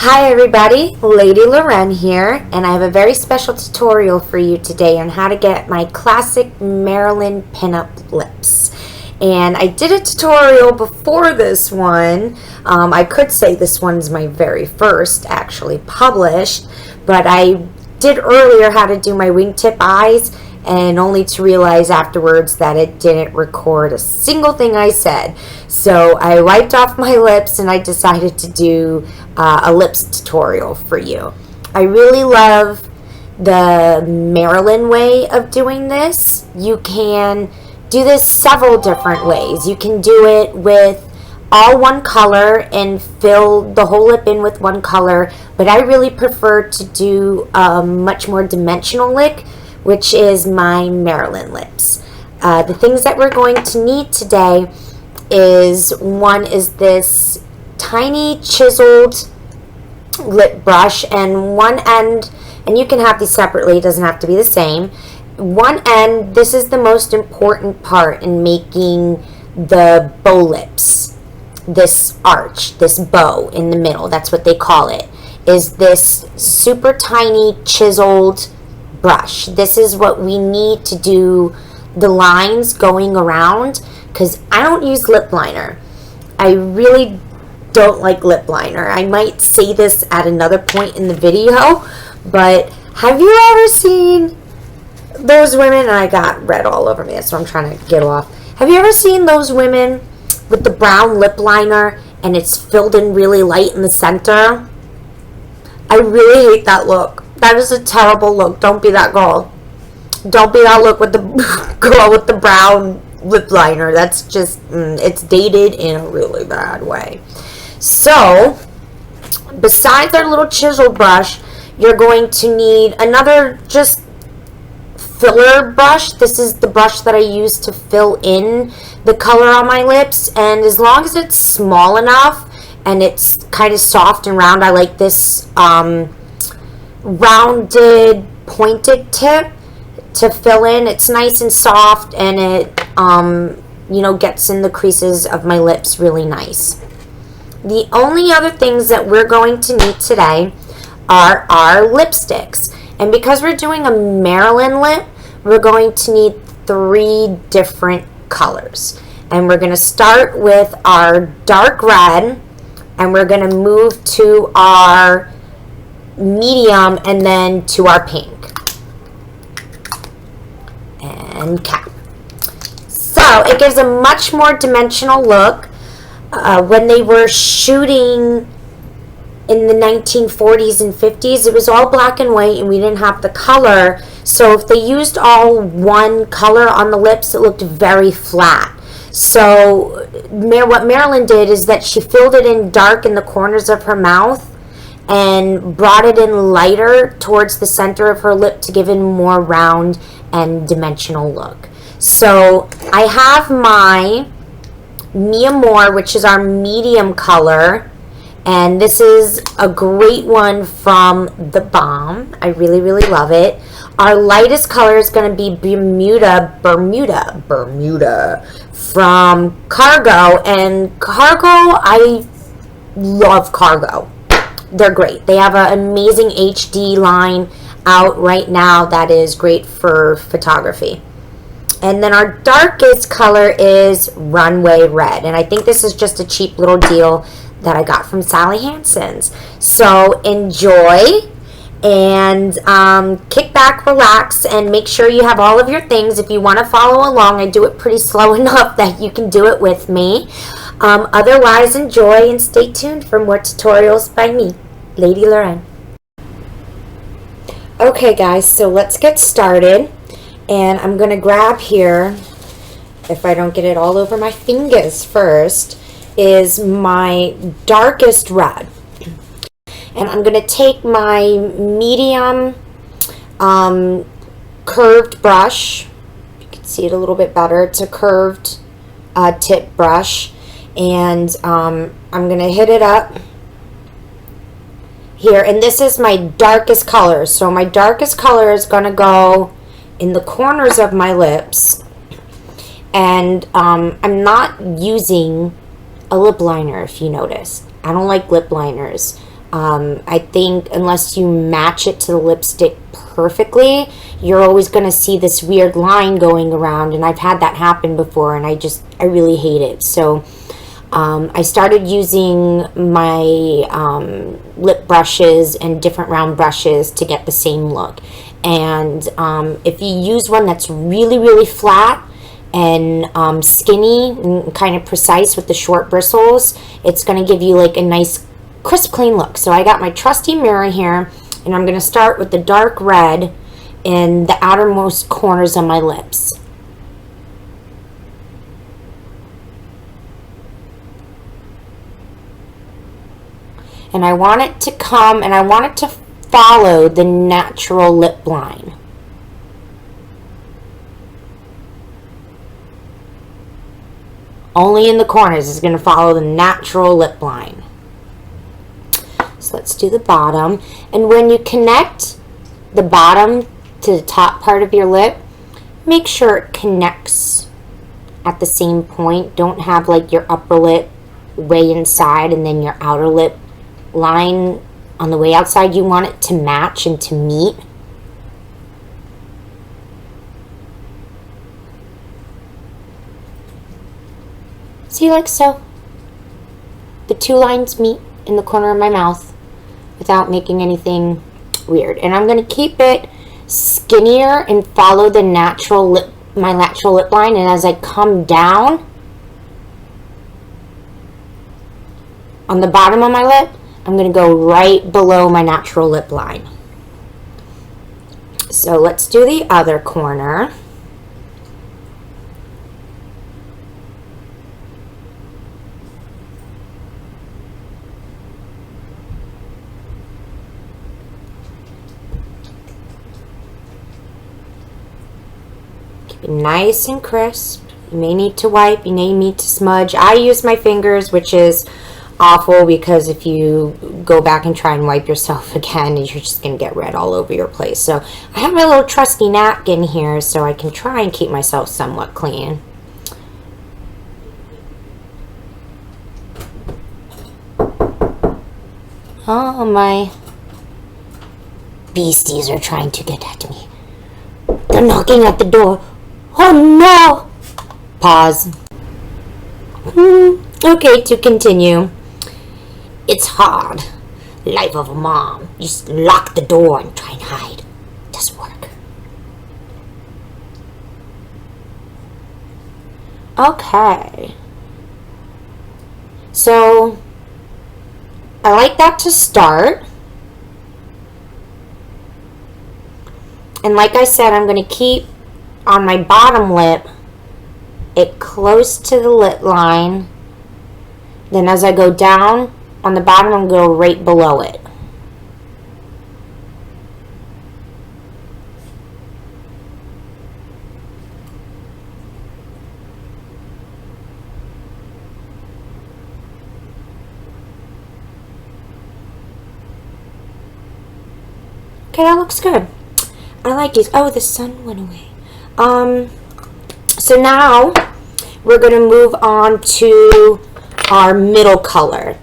Hi everybody, Lady Loren here, and I have a very special tutorial for you today on how to get my classic Marilyn pinup lips. And I did a tutorial before this one. I could say this one's my very first actually published, but I did earlier how to do my wingtip eyes, and only to realize afterwards that it didn't record a single thing I said. So I wiped off my lips and I decided to do a lips tutorial for you. I really love the Marilyn way of doing this. You can do this several different ways. You can do it with all one color and fill the whole lip in with one color, but I really prefer to do a much more dimensional lick, which is my Marilyn lips. The things that we're going to need today is, one is this tiny chiseled lip brush, and one end, and you can have these separately, it doesn't have to be the same. One end, this is the most important part in making the bow lips. This arch, this bow in the middle, that's what they call it, is this super tiny chiseled brush. This is what we need to do the lines going around, because I don't use lip liner. I really don't like lip liner. I might say this at another point in the video, but have you ever seen those women, and I got red all over me, so I'm trying to get off. Have you ever seen those women with the brown lip liner and it's filled in really light in the center? I really hate that look. That is a terrible look. Don't be that girl. Don't be that look with the girl with the brown lip liner. That's just, it's dated in a really bad way. So, besides our little chisel brush, you're going to need another just filler brush. This is the brush that I use to fill in the color on my lips, and as long as it's small enough and it's kind of soft and round, I like this rounded pointed tip to fill in. It's nice and soft, and it gets in the creases of my lips really nice. The only other things that we're going to need today are our lipsticks, and because we're doing a Marilyn lip, we're going to need 3 different colors, and we're going to start with our dark red, and we're going to move to our medium, and then to our pink and cap. So it gives a much more dimensional look. When they were shooting in the 1940s and 50s, it was all black and white and we didn't have the color, so if they used all one color on the lips, it looked very flat. So what Marilyn did is that she filled it in dark in the corners of her mouth and brought it in lighter towards the center of her lip to give it a more round and dimensional look. So I have my Mi Amor, which is our medium color, and this is a great one from the Balm. I really, really love it. Our lightest color is going to be Bermuda from Cargo, and Cargo, I love Cargo. They're great. They have an amazing HD line out right now that is great for photography. And then our darkest color is Runway Red, and I think this is just a cheap little deal that I got from Sally Hansen's. So enjoy, and kick back, relax, and make sure you have all of your things. If you want to follow along, I do it pretty slow enough that you can do it with me. Otherwise, enjoy and stay tuned for more tutorials by me, Lady Loren. Okay guys, so let's get started, and I'm going to grab here, if I don't get it all over my fingers first, is my darkest red. And I'm going to take my medium curved brush. You can see it a little bit better. It's a curved tip brush. And I'm going to hit it up here. And this is my darkest color. So my darkest color is going to go in the corners of my lips. And I'm not using a lip liner, if you notice. I don't like lip liners. I think unless you match it to the lipstick perfectly, you're always going to see this weird line going around, and I've had that happen before, and I really hate it. So I started using my lip brushes and different round brushes to get the same look. And if you use one that's really, really flat and skinny and kind of precise with the short bristles, it's going to give you like a nice crisp, clean look. So I got my trusty mirror here, and I'm going to start with the dark red in the outermost corners of my lips. And I want it to come, and I want it to follow the natural lip line. Only in the corners is going to follow the natural lip line. So let's do the bottom. And when you connect the bottom to the top part of your lip, make sure it connects at the same point. Don't have like your upper lip way inside and then your outer lip line on the way outside. You want it to match and to meet. See, like so. The two lines meet in the corner of my mouth without making anything weird. And I'm going to keep it skinnier and follow the natural lip, my natural lip line. And as I come down on the bottom of my lip, I'm going to go right below my natural lip line. So let's do the other corner. Keep it nice and crisp. You may need to wipe, you may need to smudge. I use my fingers, which is awful because if you go back and try and wipe yourself again, you're just going to get red all over your place. So I have my little trusty napkin here so I can try and keep myself somewhat clean. Oh, my beasties are trying to get at me. They're knocking at the door. Oh no! Pause. Okay, to continue. It's hard. Life of a mom. You just lock the door and try and hide. Doesn't work. Okay. So, I like that to start. And like I said, I'm going to keep on my bottom lip it close to the lip line. Then as I go down on the bottom, I'm going to go right below it. Okay, that looks good. I like these. Oh, the sun went away. So now we're going to move on to our middle color.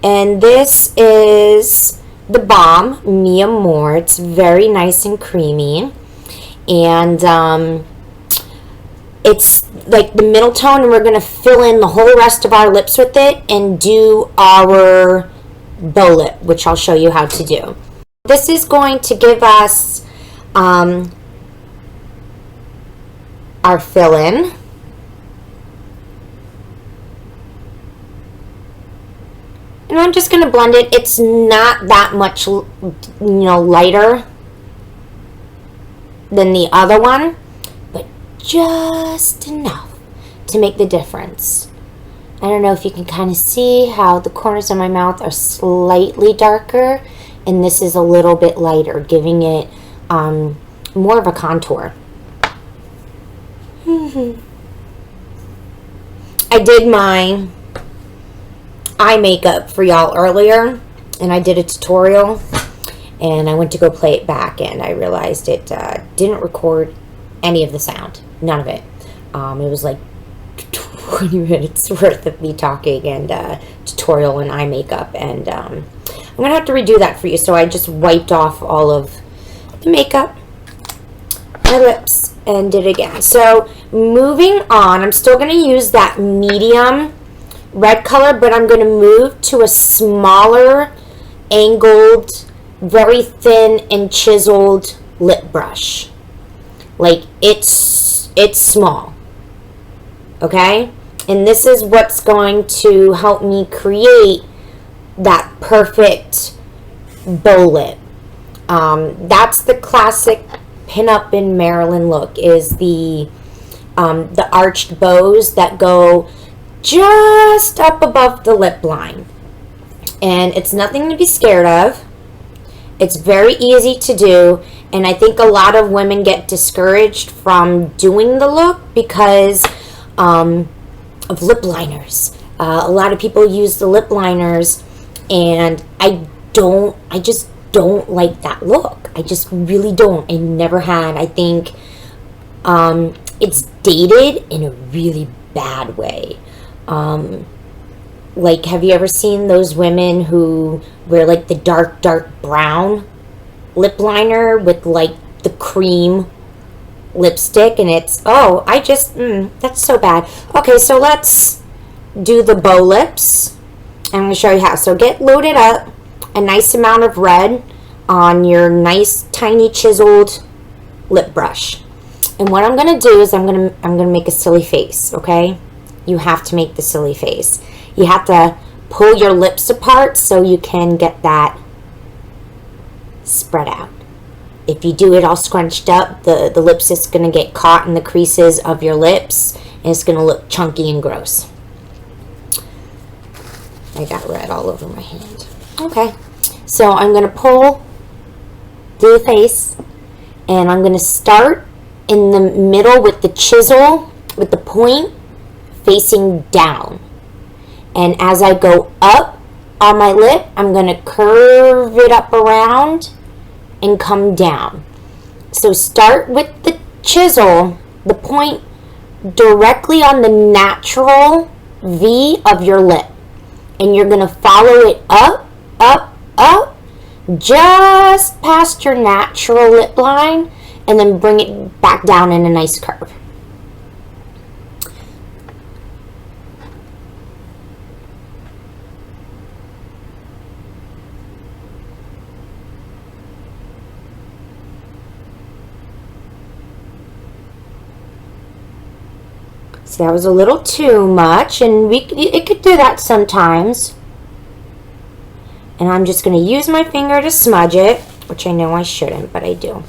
And this is the Balm Mi Amor. It's very nice and creamy. And it's like the middle tone, and we're going to fill in the whole rest of our lips with it and do our bow lip, which I'll show you how to do. This is going to give us our fill-in. And I'm just going to blend it. It's not that much, lighter than the other one, but just enough to make the difference. I don't know if you can kind of see how the corners of my mouth are slightly darker, and this is a little bit lighter, giving it more of a contour. I did my eye makeup for y'all earlier, and I did a tutorial, and I went to go play it back, and I realized it didn't record any of the sound. None of it. It was like 20 minutes worth of me talking and tutorial and eye makeup, and I'm gonna have to redo that for you. So I just wiped off all of the makeup, my lips, and did it again. So moving on, I'm still gonna use that medium red color, but I'm gonna move to a smaller, angled, very thin and chiseled lip brush. Like it's small. Okay? And this is what's going to help me create that perfect bow lip. That's the classic pin-up in Marilyn look, is the arched bows that go just up above the lip line. And it's nothing to be scared of. It's very easy to do, and I think a lot of women get discouraged from doing the look because of lip liners. A lot of people use the lip liners, and I just don't like that look. I just really don't. I never had. I think it's dated in a really bad way. Like, have you ever seen those women who wear like the dark brown lip liner with like the cream lipstick, and it's, oh, I just, that's so bad. Okay, so let's do the bow lips. I'm going to show you how. So get loaded up, a nice amount of red on your nice tiny chiseled lip brush. And what I'm going to do is I'm going to make a silly face, okay? You have to make the silly face. You have to pull your lips apart so you can get that spread out. If you do it all scrunched up, the lips is going to get caught in the creases of your lips, and it's going to look chunky and gross. I got red all over my hand. Okay, so I'm going to do the face, and I'm going to start in the middle with the chisel, with the point facing down. And as I go up on my lip, I'm going to curve it up around and come down. So start with the chisel, the point directly on the natural V of your lip. And you're going to follow it up, up, up, just past your natural lip line, and then bring it back down in a nice curve. So that was a little too much, and it could do that sometimes. And I'm just going to use my finger to smudge it, which I know I shouldn't, but I do.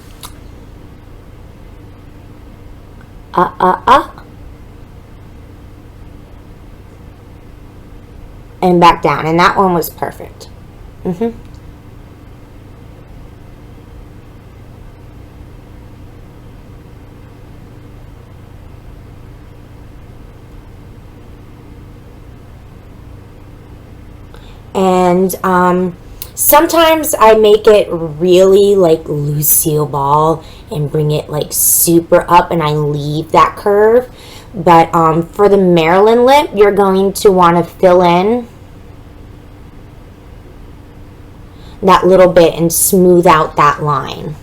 And back down, and that one was perfect. And sometimes I make it really like Lucille Ball and bring it like super up, and I leave that curve. But for the Marilyn lip, you're going to want to fill in that little bit and smooth out that line.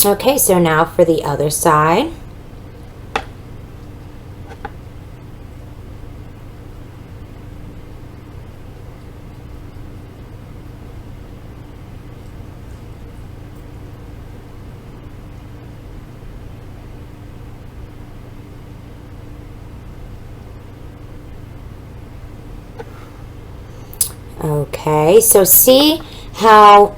Okay, so now for the other side. Okay, so see how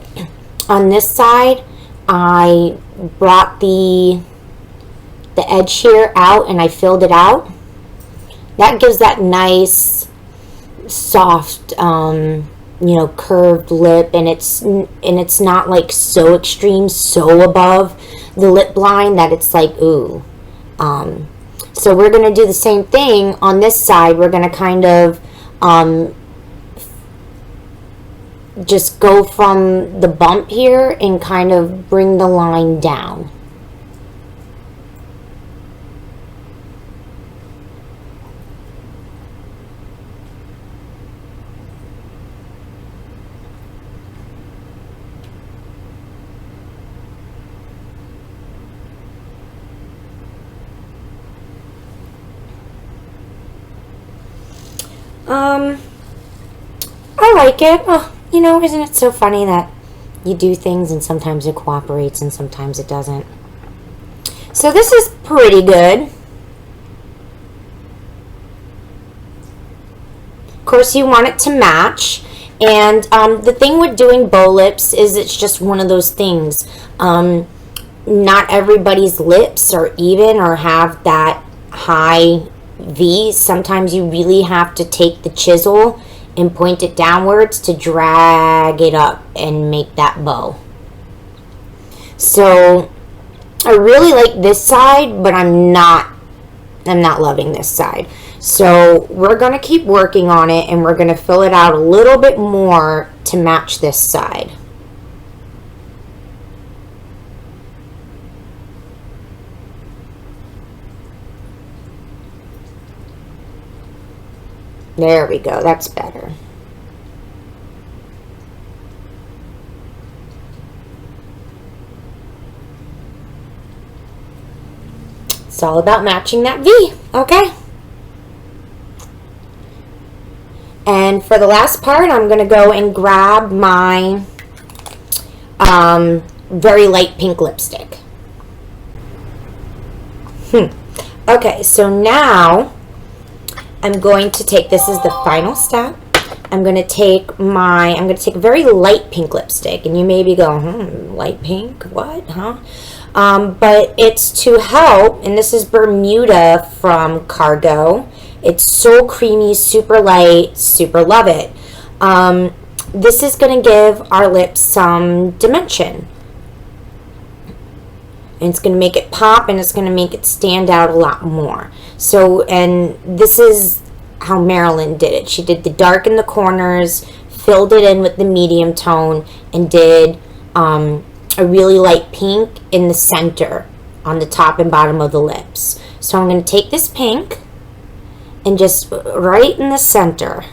on this side I brought the edge here out and I filled it out? That gives that nice soft you know, curved lip, and it's not like so extreme, so above the lip line that it's like, ooh. So we're going to do the same thing on this side. We're going to kind of just go from the bump here and kind of bring the line down. I like it. Oh, you know, isn't it so funny that you do things and sometimes it cooperates and sometimes it doesn't? So this is pretty good. Of course, you want it to match. And the thing with doing bow lips is it's just one of those things. Not everybody's lips are even or have that high V. Sometimes you really have to take the chisel and point it downwards to drag it up and make that bow. So I really like this side, but I'm not loving this side. So we're going to keep working on it, and we're going to fill it out a little bit more to match this side. There we go. That's better. It's all about matching that V, okay? And for the last part, I'm going to go and grab my very light pink lipstick. Okay, so now I'm going to take, this is the final step. I'm going to take a very light pink lipstick, and you may be going, light pink, what, huh? But it's to help, and this is Bermuda from Cargo. It's so creamy, super light, super love it. This is going to give our lips some dimension. And it's going to make it pop, and it's going to make it stand out a lot more. So, and this is how Marilyn did it. She did the dark in the corners, filled it in with the medium tone, and did a really light pink in the center on the top and bottom of the lips. So I'm going to take this pink and just right in the center.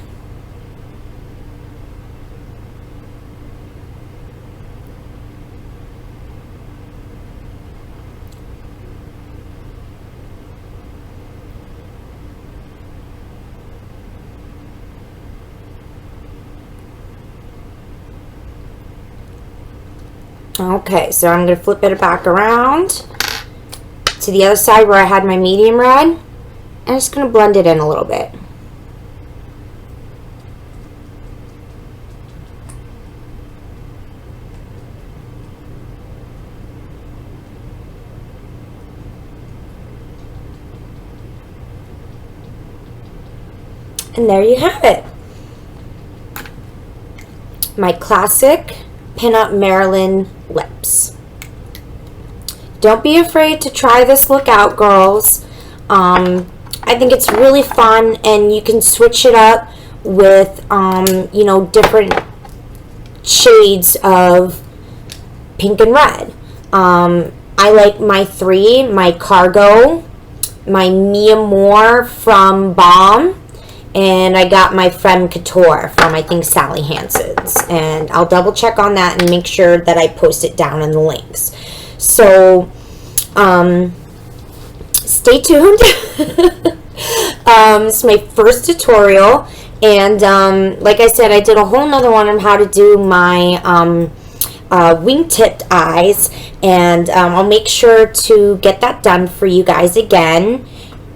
Okay, so I'm going to flip it back around to the other side where I had my medium red. And I'm just going to blend it in a little bit. And there you have it. My classic Pinup Marilyn lips. Don't be afraid to try this look out, girls. I think it's really fun, and you can switch it up with, you know, different shades of pink and red. I like my three, my Cargo, my Mia Moore from Balm, and I got my Femme Couture from, I think, Sally Hansen's. And I'll double check on that and make sure that I post it down in the links. So, stay tuned. It's my first tutorial. And, like I said, I did a whole nother one on how to do my wing-tipped eyes. And I'll make sure to get that done for you guys again.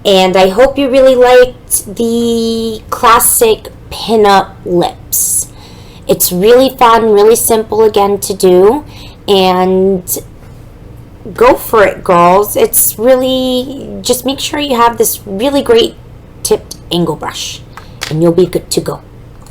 And I hope you really liked the classic pinup lips. It's really fun, really simple again to do. And go for it, girls. It's really, just make sure you have this really great tipped angle brush. And you'll be good to go.